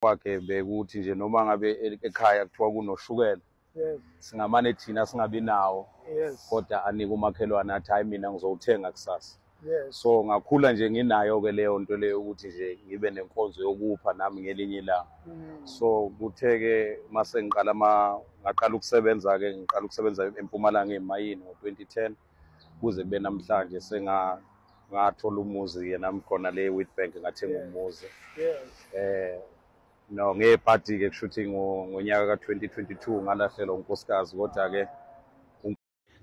kwakhe bekuthi nje noma ngabe ekhaya kuthiwa kunoshukela singamane thina singabi nawo kodwa anike umakhelwane athi hayi mina ngizowuthenga kusasa. So ngakhula nje nginayo ke leyo nto leyo ukuthi nje ngibe nenkonzo yokupha nami ngelinye ilanga. So kuthe ke mase ngaqala ukusebenza ke ngiqala ukusebenza eMpumalanga emayini ngo-2010 kuze kube namhlanje sengathola umuzi ke nami khona le Witbank ngathenga umuzi. No ngeparty ke kushuthi ngonyaka ka2022 ngalahlelwa unkosikazi kodwa ke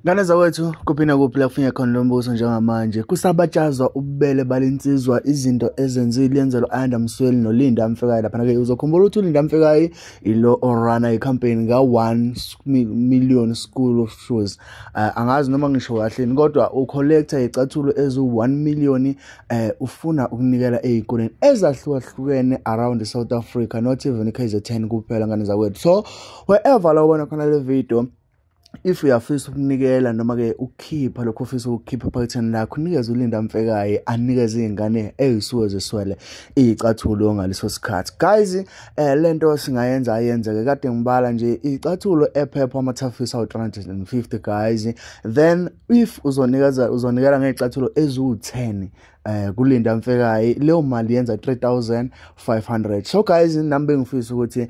ngane zawethu kuphina kuphi la kufuneka khona lo mbuzo njengamanje kusabatshazwa ububele balensizwa izinto ezenzile yenzelo Ayanda Msweli no-Linda mfekayi lapha ke uzokhumbula ukuthi uLinda mfekayi ilo orana icampaign ka1 million school of shoes angazi noma ngisho kahle kodwa ucollector icathulo ezu1 million ufuna ukunikela ezikoleni ezahlukahlukene around South Africa not even KZN kuphela ngane zawethu. So wherever la ubona khona le video if uyafisa ukunikela noma ke ukukhipha lokho ufisa ukukhipha ephaketheni lakho unikeze uLinda mfekayi anikeze izingane ezisuke ziswele izicathulo ngaleso sikhathi. Guys lento singayenza ayenzeke kade ngibala nje izicathulo ephepha amathafisa u350 guys, then if uzonikela ngezicathulo ezu10 kuLinda mfekayi leyo mali yenza 3500. So guys inamba engifisa ukuthi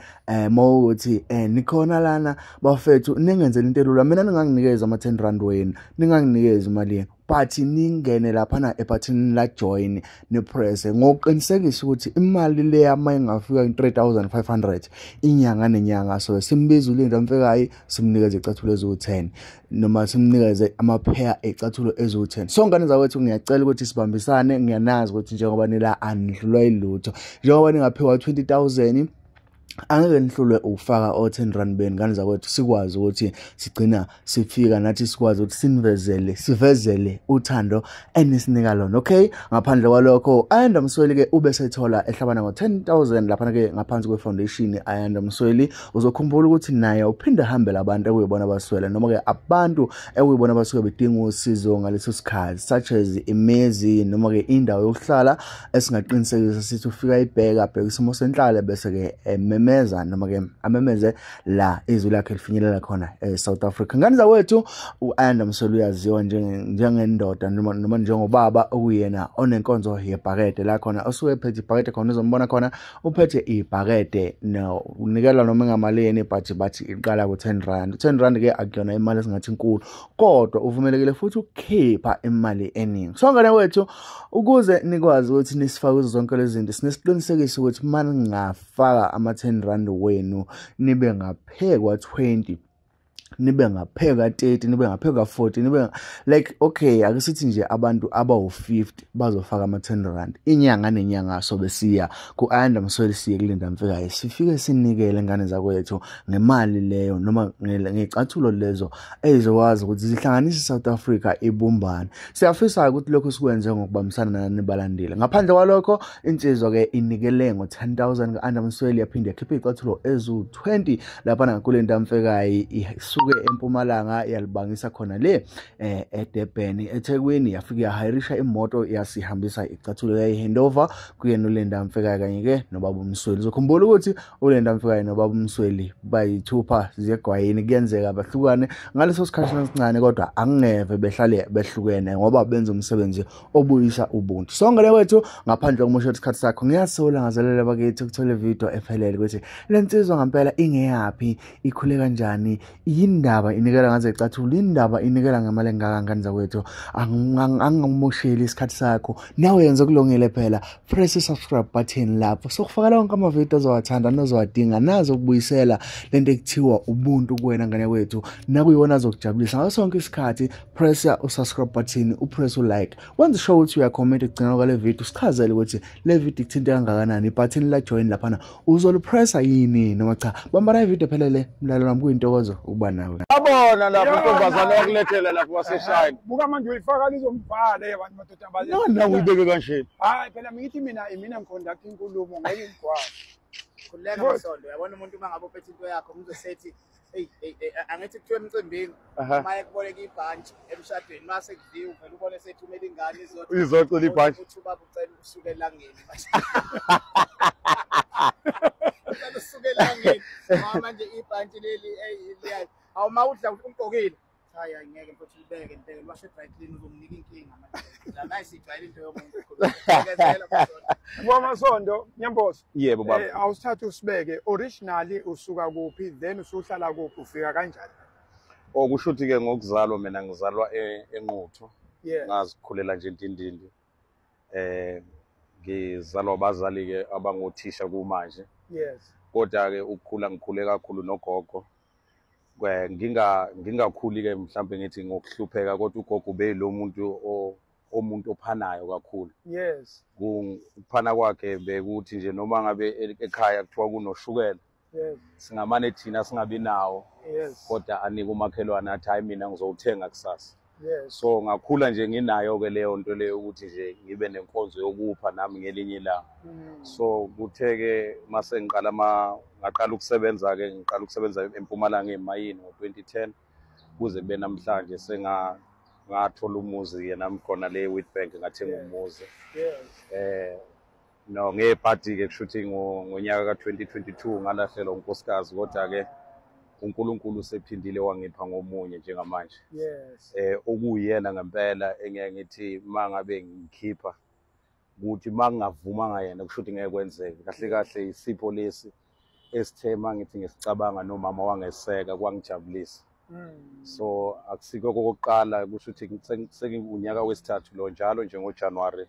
mawuthi nikhona lana bafethu ningenzele into elula mina ninganginikeza ama10 rand wenu ninganginikeza imali yenu but ningene lapha na ebutton la join ne press ngokuqinisekisa ukuthi imali le yama ingafika ku3500 inyanga nenyanga. So simbiza uLinda mfekayi simnikeze icathulo ezu10 noma simnikeze ama pair ecathulo ezu10. So ngane zawethu ngiyacela ukuthi sibambisane, ngiyanazi ukuthi njengoba nila anidlulwa ilutho njengoba ningaphiwa 20000 angeke nihlulwe ukufaka o10 rand beni ngane zakwethu sikwazi ukuthi sigcina sifika nathi sikwazi ukuthi sivezele uthando enisinika lona. Okay, ngaphandle kwalokho Ayanda Msweli ke ube sethola ehlabana ngo10000 lapha ke ngaphansi kwefoundation Ayanda Msweli. Uzokhumbula ukuthi naye uphinda hambela abantu ekuyibona baswela noma ke abantu ekuyibona basuke bedinga usizo ngaleso sikhathi such as imezi noma ke indawo yokuhlala esingaqinisekisa sithi ufika ibheka bheka isimo senhlalo bese ke meza noma ke amemeze la izwi lakhe lifinyelela khona eSouth Africa. Ngane zawethu uAyanda Msweli uyaziwa njengendoda noma njengobaba okuyena onenkonzo yebhakede la khona osuke ephethe ibhakede khona uzombona khona uphethe ibhakede no unikela noma ngamaleni but iqala ku10 rand. 10 rand ke akuyona imali esingathi inkulu kodwa uvumelekile futhi ukukhipha imali eningi. So ngane wethu ukuze nikwazi ukuthi nisifake zonke lezi zinto sinesiqinisekisa ukuthi manje ngafaka ama10 rand wenu nibe ngaphekwa 20 nibe ngapheka 30 nibe ngapheka 40 nibe like okay akusithi nje abantu abawu50 bazofaka ama10 rand inyanga nenyanga so besiya kuAyanda Msweli siye kuLinda mfekayi sifike sinikele ngane zakwethu ngemali leyo noma ngecathulo lezo ezokwazi ukuthi zihlanganise South Africa ibumbane. Siyafisa ukuthi lokho sikwenze ngokubambisana nani balandile. Ngaphandle kwalokho insizwa ke inikele ngo10000 kuAyanda Msweli yaphinde yakhipha icathulo ezu20 lapha na kuLinda mfekayi eMpumalanga yalibangisa khona le eDurban eThekwini yafika yahirisha imoto yasihambisa icathulo yayihandover kuyena uLinda mfekayi kanye ke nobaba Msweli. Uzokhumbula ukuthi uLinda mfekayi nobaba Msweli bayithupha zegwayini kuyenzeka bahlukane ngaleso sikhathi esincane kodwa angeve behlale behlukene ngoba benza umsebenzi obuyisa ubuntu. So ngale wethu ngaphandle kokusho isikhathi sakho ngiyasola ngazalela bakithi ukuthola video ephelele ukuthi lensizwa ngempela ingeyapi ikhule kanjani indaba inikela ngaze icathulo indaba inikela ngemali engaka zakwethu angimosheli isikhathi sakho nawe yenza kulungile phela press subscribe button lapho sokufaka lonke ama video ozowathanda nozowadinga nazo ukubuyisela lento ekuthiwa ubuntu kuwena ngane wethu nakuyona azokujabulisa ngaso sonke isikhathi press subscribe button upress like wenza show ukuthi uya comment egcina kwale video sichazele ukuthi le video ikuthinte kangakanani button la join lapha uzolupressa yini noma cha bamba la video phelele mlalelo wami kuyintokozo ukuba nawe. Abona lapho intombazana yakulethela lapho waseshayini. Buka manje uyifaka lizombhala yabantu madoda abazi. Nona uyibeke kanje. Hayi phela ngithi mina ngiconduct inkulumo ngeke ngikwazi. Kulenga masonto yabona umuntu mangabe uphethe into yakho uzosethi hey angithi kuthiwe emcimbini maye kuboleka ibhanti emshadweni mase kudiwe vele ubone sethumela ingane izocela ibhanti uthi ubaba ucela usuke elangeni. Uhlala usuke elangeni. Manje ibhantshi leli awuma udla ugqokile. Hayi angeke mfowethu libeke ngibeke liwashe dry clean uzonginika inkinga manje. La nayisijwayele into yomuntu ekhulumakezela kusona. Kwamasondo Nyamboso. Yebo baba. Awusithathe usibeke originally usuka kuphi then usuhlala kuphi ufika kanjani? Okusho ukuthi ke ngokuzalwa mina ngizalwa eNquthu. Yeah. Ngazikhulela nje entindindi. Ngizalwa abazali ke abangothisha kumanje. Yes. Kodwa ke ukukhula ngikhule kakhulu nogogo. Ngingakhuli ke mhlambe ngithi ngokuhlupheka kodwa ugogo lo muntu ophanayo kakhulu. Yes. Ukuphana kwakhe bekuthi nje noma ngabe ekhaya kuthiwa kunoshukela. Yes. Singamane thina singabi nawo. Yes. Kodwa anika umakhelwane athi hayi mina ngizowuthenga kusasa. Yes. So ngakhula nje nginayo ke leyo nto leyo ukuthi nje ngibe nenkonzo yokupha nami ngelinye ilanga. So kuthe ke mase ngaqala ukusebenza ke ngiqala ukusebenza eMpumalanga emayini ngo2010 kuze kube namhlanje ngathola umuzi ke nami khona le Witbank ngathenga umuzi. Yes. No ngeparty ke kushuthi ngonyaka ka2022 ngalahlelwa unkosikazi kodwa ke uNkulunkulu usephindile wangipha ngomunye njengamanje. Yes. Okuyena ngempela engeke ngithi mangabe ngikhipha ukuthi mangavuma ngayena kushuthi ngeke kwenzeke. Kahle kahle isipho lesi esithe mangithi ngisicabanga nomama wangeseka kwangijabulisa. So akusiko kokuqala kushuthi sekunyaka wesithathu lo njalo nje ngoJanuary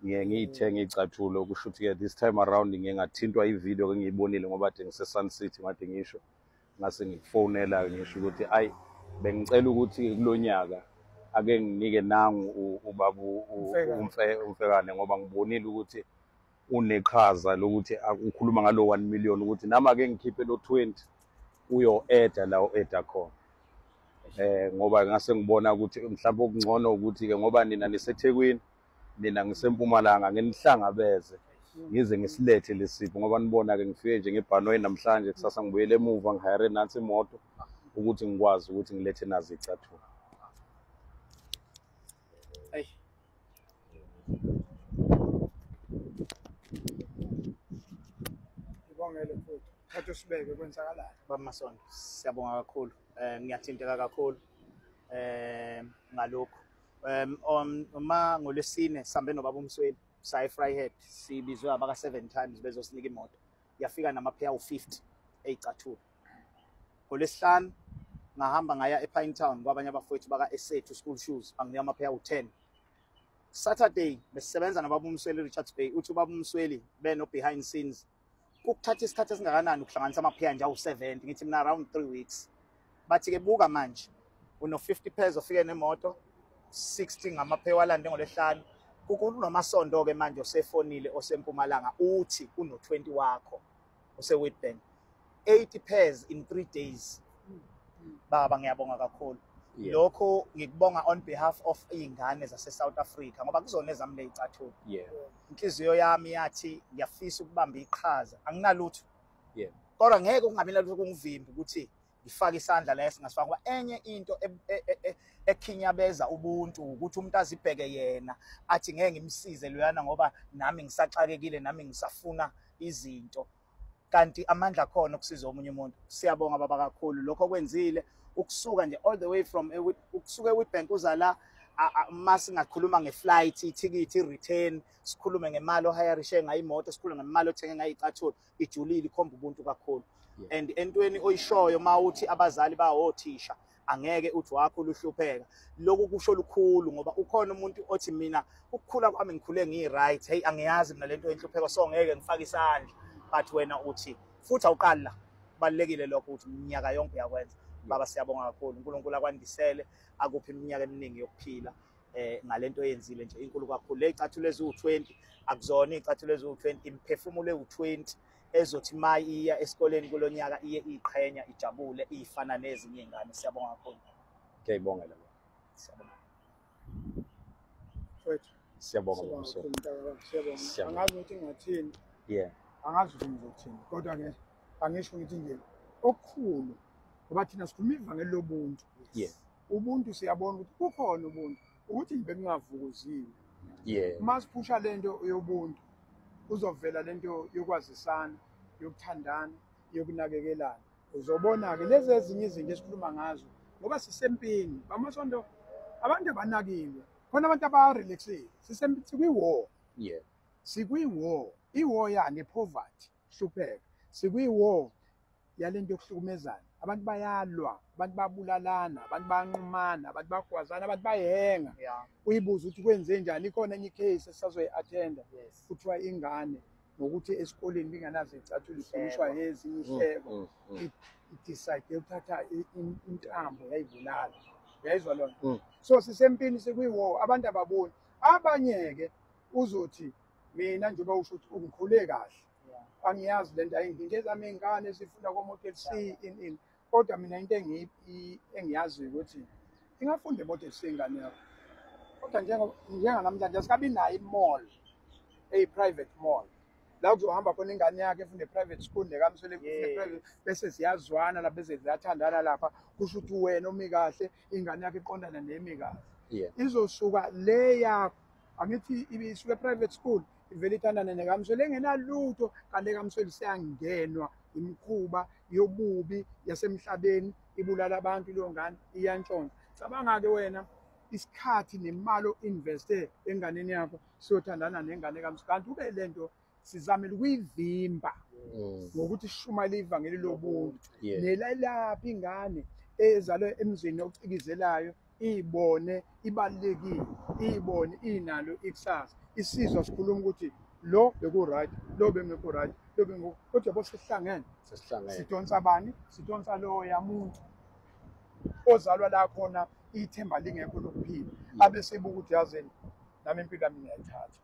ngiyithenge icathulo kushuthi ke this time around ngingathintwa ivideo ke ngiyibonile ngoba ade ngise Sun City ngade ngisho ngase ngifonela ngisho ukuthi ayi bengicela ukuthi kulonyaka ake nginike nangu ubabu umfekane ngoba ngibonile ukuthi uneqhaza lokuthi ukhuluma ngalo 1 million ukuthi nami ake ngikhiphe lo 20 uyo add la add khona. Ngoba ngase ngibona ukuthi mhlawumbe okungcono ukuthi ke ngoba nina niseThekwini mina ngiseMpumalanga ngenihlangabeze ngize ngisilethe lesipho ngoba nibona ke ngifike nje ngebhanoyi namhlanje kusasa ngibuyele emuva ngihire nansi imoto ukuthi ngikwazi ukuthi ngilethe nazi icathulo. Hey. Ngibongele futhi. Thatha usibeke kwenzakalayo. Bamasondo siyabonga kakhulu. Ngiyathinteka kakhulu ngalokho. Uma ngolesine sihambe nobaba uMsweli sayi Fryhead sibizwe abaka 7 times bezosinika imoto. Yafika namapheya u50 eyicathulo. Ngolesihlanu ngahamba ngaya ePine Town kwabanye abafowethu baka Esethu School Shoes anginika amapheya u10. Saturday besisebenza nobaba uMsweli Richards Bay uthi ubaba uMsweli beno behind scenes. Ukuthatha isikhathi esingakanani ukuhlanganisa amapheya nje awu70 ngithi mina around 3 weeks. Bathi ke buka manje uno 50 pairs ofike nemoto 60 ngamapheya walande ngolesihlanu. Kunomasondo ke manje osefonile oseMpumalanga uthi uno 20 wakho ose-Witbank 80 pairs in 3 days. Baba ngiyabonga kakhulu. Lokho ngikubonga on behalf of izingane zase South Africa ngoba kuzona ezami lezicathulo. Inhliziyo yami yathi ngiyafisa ukubamba iqhaza anginalutho. Kodwa ngeke kungabi nalutho kungivimbi ukuthi ngifake isandla la esingasifaka ngoba enye into ekhinyabeza ubuntu ukuthi umuntu azibheke yena athi ngeke ngimsize loyana ngoba nami ngisaxakekile nami ngisafuna izinto kanti amandla khona ukusiza omunye umuntu. Siyabonga baba kakhulu lokho kwenzile ukusuka nje all the way from ukusuka eWitbank uza la mase ngakhuluma ngeflight ithikithi ireturn sikhulume ngemali ohirishe ngayimoto sikhulume ngemali othenge ngayicathulo ijulile ikhomba ubuntu kakhulu. And entweni oyishoyo mawuthi abazali bawothisha angeke uthi wakho luhlupheka lokhu kusho lukhulu ngoba ukhona umuntu othi mina ukukhula kwami ngikhule ngiright hey angiyazi mina lento enhlupheko so ngeke ngifake isandla but wena uthi futhi awuqala kubalekile lokho uthi iminyaka yonke uyakwenza. Baba siyabonga kakhulu uNkulunkulu akwandisele akuphi iminyaka eminingi yokuphila ngalento eyenzile nje inkulu kakhulu. Lezicathulo eziwu20 akuzona izicathulo eziwu20 imphefumulo ewu20 ezothi mayiya esikoleni kulonyaka iye iqhenya ijabule ifana nezinye izingane. Siyabonga kakhulu. Ngiyabonga la. Siyabonga. Futhi siyabonga. Siyabonga. Angazi ukuthi ngathini. Angazi ukuthi ngizothini kodwa ke angisho ukuthi nje okukhulu ngoba thina sikhuluma ivangeli lobuntu. Ubuntu siyabona ukuthi kukhona ubuntu ukuthi ibe kungavukuziwe. Masiphusha lento yobuntu uzovela lento yokwazisana yokuthandana, yokunakekelana. Uzobona-ke lezi ezinye izinto esikhuluma ngazo ngoba sisempini bamasonto abantu abanakiwe khona abantu abarelaxile sikwi-war. Sikwi-war. I-war yani poverty, hlupheka. Sikwi-war yalento yokuhlukumezana. Abantu bayalwa, abantu babulalana, abantu bayanqumana, abantu bagwazana, abantu bayenga. Uyibuza ukuthi kwenze njani, ikhona enye icase esisazoyi-attenda kuthiwa ingane ngokuthi esikoleni binganazo icathulo ifundiswa ezinye ihleko idecide ukuthatha intambo yayibulala. Uyayizwa lona? So sisempini sikwi-war, abantu ababoni. Abanye-ke uzothi mina njengoba usho ukuthi ungikhule kahle. Angiyazi lento ayinginto ezami ingane sifunda kwa-Model C in kodwa mina into engiyaziyo ukuthi ingafunda i-Model C ingane yakho. Kodwa njenganamhlanje asikabi nayo i-mall, private mall. La kuzohamba khona ingane yakhe efunda e-private school nekamswele private bese ziyazwana la bese ziyathandana lapha kusho ukuthi wena umi kahle ingane yakhe iqondana nemi kahle. Izosuka le yakho angithi ibisuka e-private school ivele ithandana nekamswele engenalutho kanti ekamswele seyangenwa imikhuba yobubi yasemhlabeni ibulala abantu leyo ngane iyantshontsha. Cabanga-ke wena isikhathi nemali o-investe enganeni yakho siyothandana nengane kaMsweli kanti ube lento sizamele ukuyivimba ngokuthi sishumayele ivangeli lobuntu nelalapha ingane ezalwe emzini ocikizelayo ibone ibalekile, ibone inalo ikusasa. Isizwa sikhuluma ukuthi lo beku-right, lo bengekho right, lo bengekho kodwa bo sesihlangene sidonsa abani, sidonsa lowo yamuntu ozalwa la khona ithemba lingekho lokuphila abe sebuka ukuthi yazeni nami impilo yami ngiyayithatha.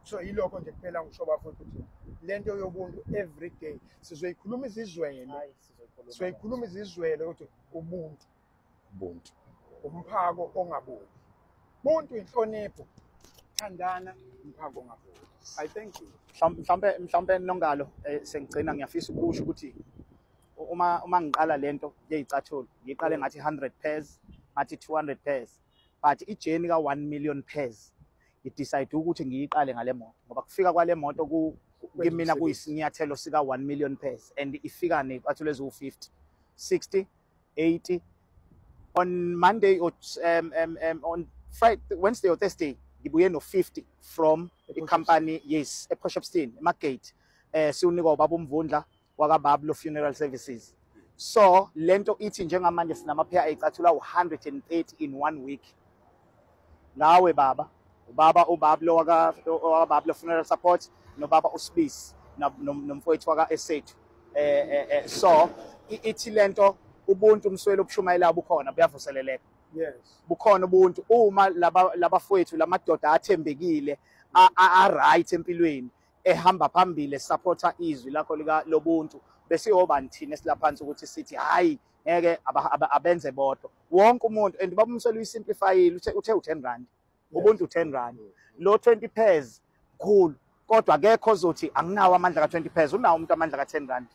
So yilokho nje kuphela ngisho bafowethu ukuthi lento yobuntu every day sizoyikhuluma izizwele, sizoyikhuluma izizwele ukuthi ubuntu, umphako ongaboni, buntu inhlonipho, thandana, umphako ongaboni. I thank you. Mhlawumbe nongalo sengigcina ngiyafisa ukusho ukuthi uma ngiqala lento yezicathulo ngiqale ngathi 100 pairs, ngathi 200 pairs, but ijeni ka 1 million pairs ngidecide ukuthi ngiyiqale ngale moto ngoba kufika kwale moto kimina kuyisinyathelo sika 1 million pairs and ifika nezicathulo eziwu50, 60, 80 on Monday or on Friday, Wednesday or Thursday ngibuye no50 from the company ePortshepstone eMarket siunika ubaba umvundla wakabablo funeral services. So lento ithi njengamanje sinamaphaya ezicathulo 130 in 1 week. Nawe ubablo wakabablo funeral support nobaba uSpeace nomfowethu waka Esethu so ithi lento ubuntu Msweli obushumayela bukhona buyavuseleleka. Bukhona ubuntu uma labafowethu lamadoda athembekile right empilweni ehamba phambili supporta izwi lakho lika lobuntu bese yobani thina esilaphansi ukuthi sithi hayi ngeke abenze bodwa wonke umuntu and baba Msweli uyisimplifyile uthe u10 rand ubuntu 10 rand lo 20 pairs cool kodwa akekho ozothi anginawo amandla ka 20 pairs unawo umuntu amandla ka 10 rand.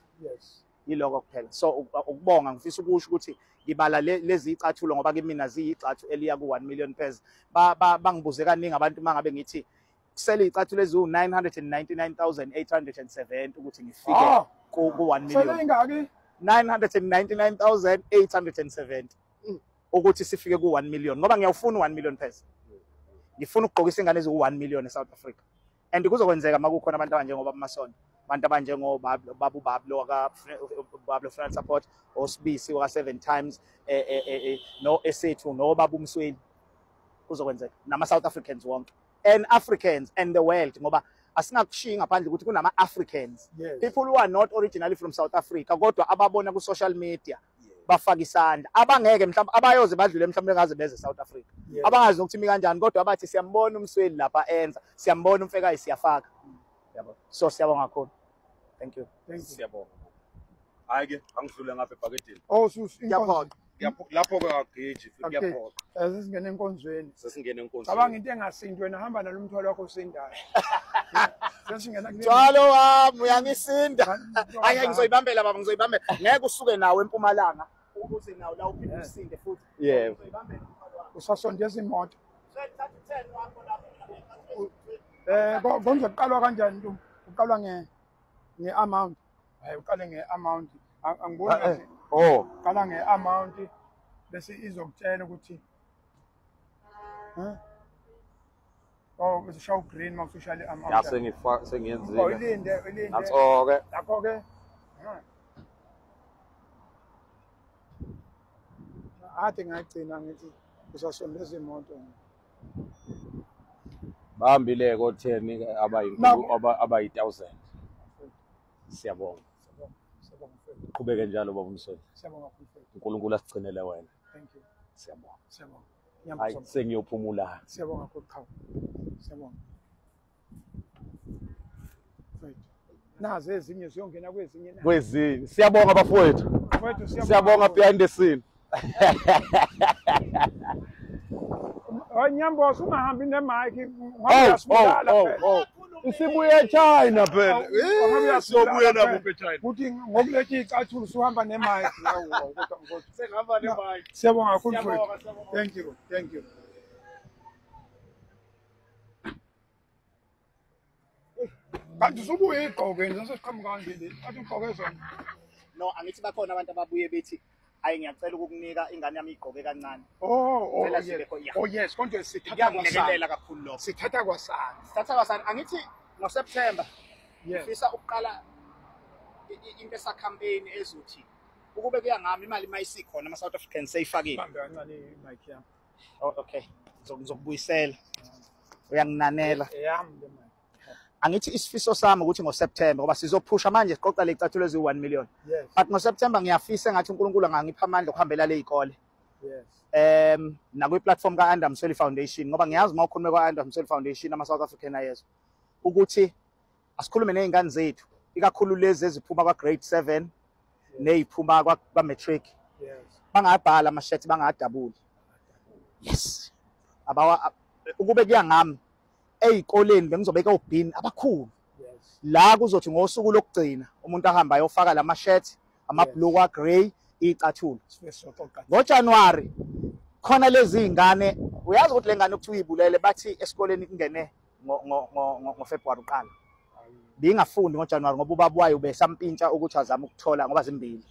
Yiloko kuphela. So ukubonga ngifisa ukusho ukuthi ngibala lezi icathulo ngoba kimi ziyicathu eliya ku 1 million pairs bangibuze kaningi abantu mangabe ngithi kusele icathulo eziwu 999,870 ukuthi ngifike ku 1 million. Sele ingaki? 999,870 ukuthi sifike ku 1 million ngoba ngiyawufuna 1 million pairs. Ngifuna ukugqokisa ingane eziwu 1 million eSouth Africa. And kuzokwenzeka makukhona abantu abanjengoba amasonto, abantu abanjengobablo wakabablo funeral support oSpeace waka 7 times no Esethu no baba Msweli kuzokwenzeka nama South Africans wonke and Africans and the world ngoba asingakushiyi ngaphandle ukuthi kunama Africans, people who are not originally from South Africa kodwa ababona ku social media bafaka isandla abangeke mhlawumbe abayoze badlule mhlawumbe ngaze beze South Africa abangazi ukuthi imi kanjani kodwa abathi siyambona uMsweli lapha enza, siyambona umfekayi siyafaka. Yabo. So siyabonga kakhulu. Thank you. Siyabonga. Hayi ke angidlule ngapha ebhaketini. Oh sus ngiyaphoqa. Lapho ke akageji futhi ngiyaphoqa. Sesingena enkonzweni. Sesingena enkonzweni. Cabanga into engasindi wena hamba nalomthwalo wakho osindayo. Sesingena Njalo wami uyangisinda. Hayi ngizoyibambela baba ngizoyibambela. Ngeke usuke nawe eMpumalanga ukuthi nawo la uphinde usinde futhi. Ngizoyibambela umthwalo wakho. Usasondeza imoto. Thatha 10 wakho lapho. Konje kuqalwa kanjani ntombi? Uqalwa nge-amount. hayi uqale nge-amount angiboni qala nge-amount bese izokutshela ukuthi show green ma-official amount. Ya sengiyenzile. Ilinde. Natso-ke. Lakho-ke. Ade ngagcina ngithi usasondeza imoto. Bahambile ko 10 abayi-1000. Siyabonga. Qhubeke njalo baba Msweli. Siyabonga kakhulu. uNkulunkulu asigcinele wena. Thank you. Siyabonga. Hayi sengiyophumula. Siyabonga kakhulu qhawe. Siyabonga. Right. Nazi ezinye siyongena kwezinye. Siyabonga bafowethu. Siyabonga behind the scene. Nyamboza ungahambi ne-mic ngoba uyasibulala. Isibuye eChina phela. Sobuye nabo eChina. Kuthi ngokuletha icathulo suhamba ne-mic kodwa Sengihamba ne-mic. Siyabonga kakhulu mfowethu. Thank you. Kanti usubuye igqoke nje sesiqhamuka kanje athi ugqoke zona. No, angithi bakhona abantu ababuye bethi hayi ngiyacela ukukunika ingane yami igqoke kancane. Yes, konke Ngiyakungelekelela kakhulu lokho. sithatha kwasana. Sithatha kwasana angithi ngoSeptember Yes. ngifisa ukuqala into esa-campaign ezothi ukube kuya ngami imali mayisikhona ama-South Africans seyifakile. Bambe kancane i-mic yami. Okay. Ngizokubuyisela. Uyanginanela. Eyami le mic. Angithi isifiso sami ukuthi ngoSeptember ngoba sizophusha manje siqoqa le icathulo ezi-1 million. Yes. But ngoSeptember ngiyafisa ngathi uNkulunkulu angangipha amandla okuhambela le izikole. Yes. Nakwi-platform ka-Ayanda Msweli Foundation ngoba ngiyazi uma ukhulume kwa-Ayanda Msweli Foundation ama-South African ayezwa ukuthi asikhulume ney'ngane zethu ikakhulu lezi eziphuma kwa-grade 7 neyiphuma kwa-matric. Yes. Bangabhala amashethi bangadabuli. Yes. Ukube kuya ngami ezikoleni bengizobeka ubhini abakhulu. Yes. La kuzothi ngosuku lokugcina umuntu ahamba ayofaka la mashethi amabhluku agrey icathulo. NgoJanuwari khona lezi ingane uyazi ukuthi lengane ukuthi uyibulele bathi esikoleni kungene ngoFebruary uqala. Bingafundi ngoJanuwari ngoba ubabwayo ubesampintsha ukuthi azame ukuthola ngoba zimbili.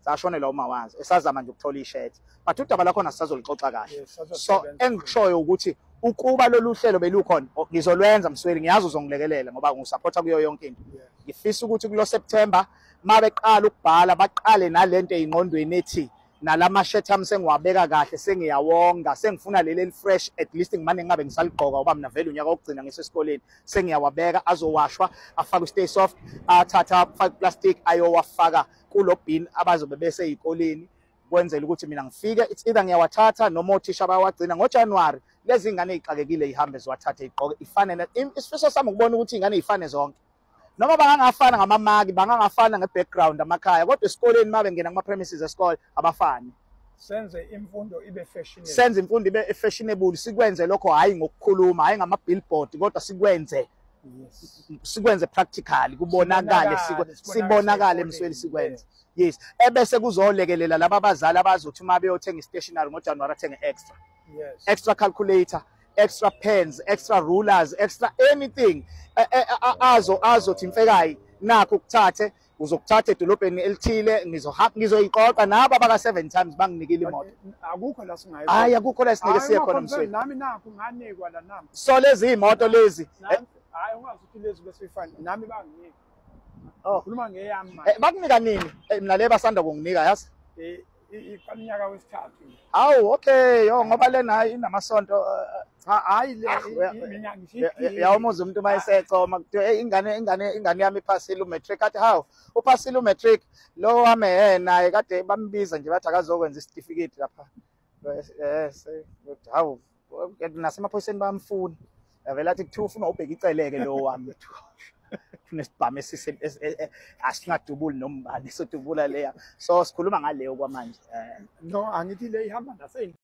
Sashonela umawazi esazama nje ukuthola ishethi. But udaba lakho nasazolixoxa kahle. So engishoyo ukuthi ukuba lolu hlelo belukhona ngizolwenza Msweli ngiyazi uzongilekelela ngoba ngisupporta kuyo yonke into. Ngifisa ukuthi kulo September mabeqala ukubhala baqale nalento eyinqondweni ethi nalamashethi ami sengiwabeka kahle sengiyawonga sengifuna leli fresh at least ngimane ngabe ngisaligqoka ngoba mina vele unyaka wokugcina ngisesikoleni sengiyawabeka azowashwa afake stay soft athatha afake plastic ayowafaka kulo bin abazobe bese ezikoleni kwenzela ukuthi mina ngifike it's either ngiyawathatha noma othisha bayawagcina ngoJanuwari lezi ingane ezixakekile ihambe ziwathathe igqoke ifane isifiso sami ukubona ukuthi ingane ezifane zonke noma bangangafana ngamamaki bangangafana ngebackground amakhaya kodwa esikoleni mabe ngena kuma premises esikole abafani senze imfundo ibe fashionable senze imfundo ibe fashionable sikwenze lokho hayi ngokukhuluma hayi ngama billboard kodwa sikwenze practically kubonakale sibonakale Msweli sikwenze yes ebese kuzolekelela laba abazali abazothi uma beyothenga istationery ngoJanuwari athenge extra extra calculator extra pens extra rulers extra anything azothi mfekayi nakho ukuthathe uzokuthatha edolobheni elithile ngizoyiqoqa nabo abaka 7 times banginikile imoto akukho la singayi hayi akukho la singeke siye khona Msweli nami nakho nganikwa la nami so lezi imoto lezi hayi ungazi ukuthi lezi bese ifani nami banginika khuluma ngeyami bakunika nini mina le basanda kunginika yazi iqaninyaka wesithathu awu okay ngoba lena inamasonto hayi mina ngithi yawumuza umuntu mayesecoma kuthiwa ingane yami iphasile umatric athi hawu uphasile umatric lo wami naye kade bambiza nje bathi akazokwenza certificate lapha hawu nasemaphoyiseni bamfuna vele athi kuthiwa ufuna ubheka iceleke lo wami kunesibhamu asingadubuli nombani sodubula leya so sikhuluma ngaleyo kwamanje no angithi le ihamba nase